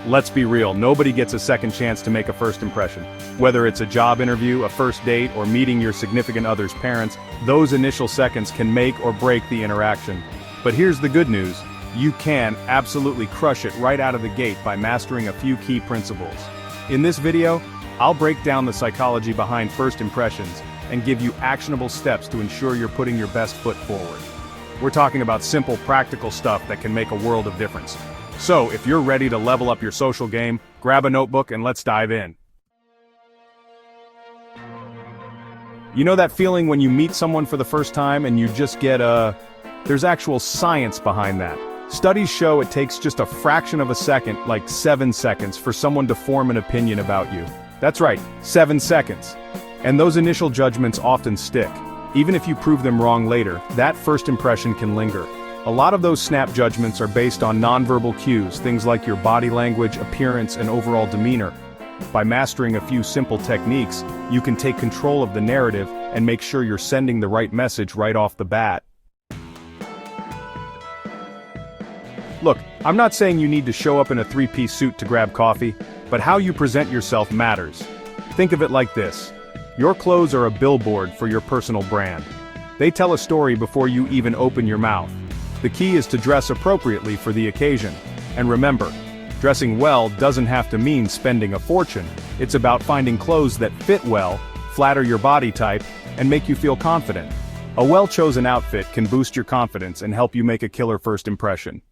Let's be real, nobody gets a second chance to make a first impression. Whether it's a job interview, a first date, or meeting your significant other's parents, those initial seconds can make or break the interaction. But here's the good news. You can absolutely crush it right out of the gate by mastering a few key principles. In this video, I'll break down the psychology behind first impressions and give you actionable steps to ensure you're putting your best foot forward. We're talking about simple, practical stuff that can make a world of difference. So, if you're ready to level up your social game, grab a notebook and let's dive in. You know that feeling when you meet someone for the first time and you just get there's actual science behind that. Studies show it takes just a fraction of a second, like 7 seconds, for someone to form an opinion about you. That's right, 7 seconds. And those initial judgments often stick. Even if you prove them wrong later, that first impression can linger. A lot of those snap judgments are based on nonverbal cues, things like your body language, appearance, and overall demeanor. By mastering a few simple techniques, you can take control of the narrative and make sure you're sending the right message right off the bat. Look, I'm not saying you need to show up in a three-piece suit to grab coffee, but how you present yourself matters. Think of it like this. Your clothes are a billboard for your personal brand. They tell a story before you even open your mouth. The key is to dress appropriately for the occasion. And remember, dressing well doesn't have to mean spending a fortune. It's about finding clothes that fit well, flatter your body type, and make you feel confident. A well-chosen outfit can boost your confidence and help you make a killer first impression.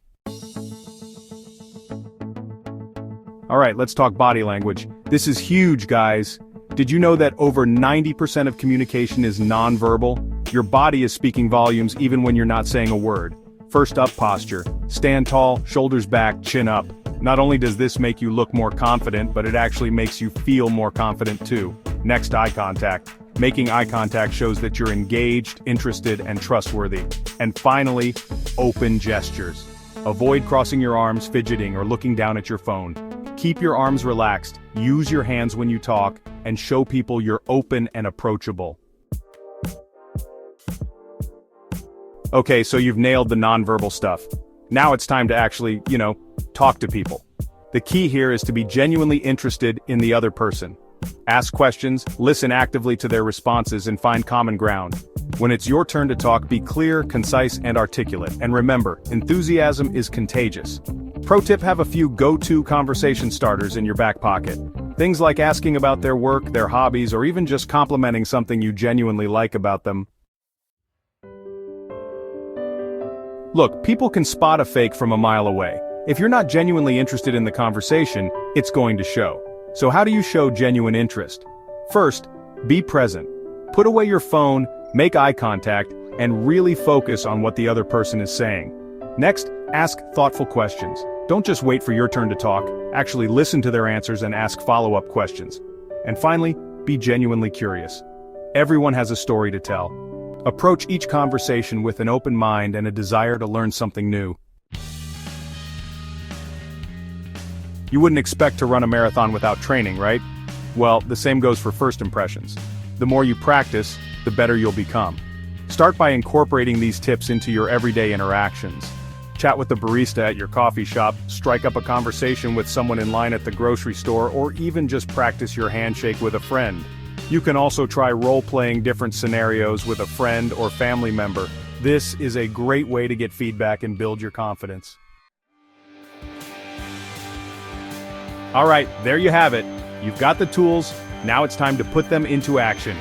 Alright, let's talk body language. This is huge, guys. Did you know that over 90% of communication is nonverbal? Your body is speaking volumes even when you're not saying a word. First up, posture. Stand tall, shoulders back, chin up. Not only does this make you look more confident, but it actually makes you feel more confident too. Next, eye contact. Making eye contact shows that you're engaged, interested, and trustworthy. And finally, open gestures. Avoid crossing your arms, fidgeting, or looking down at your phone. Keep your arms relaxed, use your hands when you talk, and show people you're open and approachable. Okay, so you've nailed the nonverbal stuff. Now it's time to actually, talk to people. The key here is to be genuinely interested in the other person. Ask questions, listen actively to their responses, and find common ground. When it's your turn to talk, be clear, concise, and articulate. And remember, enthusiasm is contagious. Pro tip: have a few go-to conversation starters in your back pocket. Things like asking about their work, their hobbies, or even just complimenting something you genuinely like about them. Look, people can spot a fake from a mile away. If you're not genuinely interested in the conversation, it's going to show. So how do you show genuine interest? First, be present. Put away your phone, make eye contact, and really focus on what the other person is saying. Next, ask thoughtful questions. Don't just wait for your turn to talk, actually listen to their answers and ask follow-up questions. And finally, be genuinely curious. Everyone has a story to tell. Approach each conversation with an open mind and a desire to learn something new. You wouldn't expect to run a marathon without training, right? Well, the same goes for first impressions. The more you practice, the better you'll become. Start by incorporating these tips into your everyday interactions. Chat with the barista at your coffee shop, strike up a conversation with someone in line at the grocery store, or even just practice your handshake with a friend. You can also try role-playing different scenarios with a friend or family member. This is a great way to get feedback and build your confidence. Alright, there you have it. You've got the tools, now it's time to put them into action.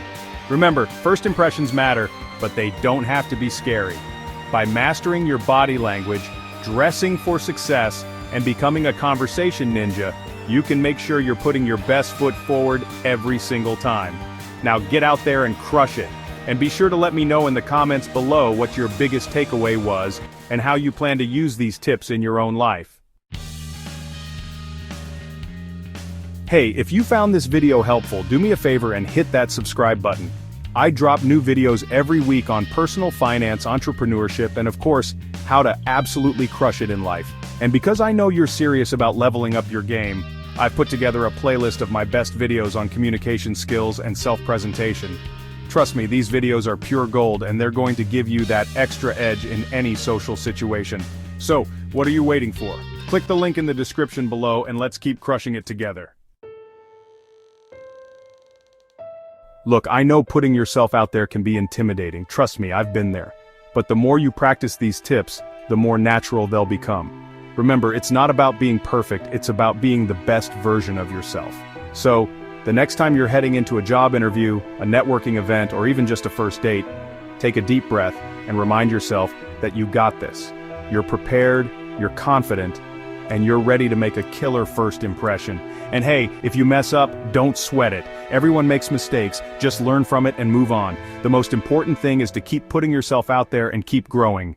Remember, first impressions matter, but they don't have to be scary. By mastering your body language, dressing for success, and becoming a conversation ninja, you can make sure you're putting your best foot forward every single time. Now get out there and crush it. And be sure to let me know in the comments below what your biggest takeaway was and how you plan to use these tips in your own life. Hey, if you found this video helpful, do me a favor and hit that subscribe button. I drop new videos every week on personal finance, entrepreneurship, and of course, how to absolutely crush it in life. And because I know you're serious about leveling up your game, I've put together a playlist of my best videos on communication skills and self-presentation. Trust me, these videos are pure gold and they're going to give you that extra edge in any social situation. So, what are you waiting for? Click the link in the description below and let's keep crushing it together. Look, I know putting yourself out there can be intimidating, trust me, I've been there. But the more you practice these tips, the more natural they'll become. Remember, it's not about being perfect, it's about being the best version of yourself. So, the next time you're heading into a job interview, a networking event, or even just a first date, take a deep breath and remind yourself that you got this. You're prepared, you're confident, and you're ready to make a killer first impression. And hey, if you mess up, don't sweat it. Everyone makes mistakes, just learn from it and move on. The most important thing is to keep putting yourself out there and keep growing.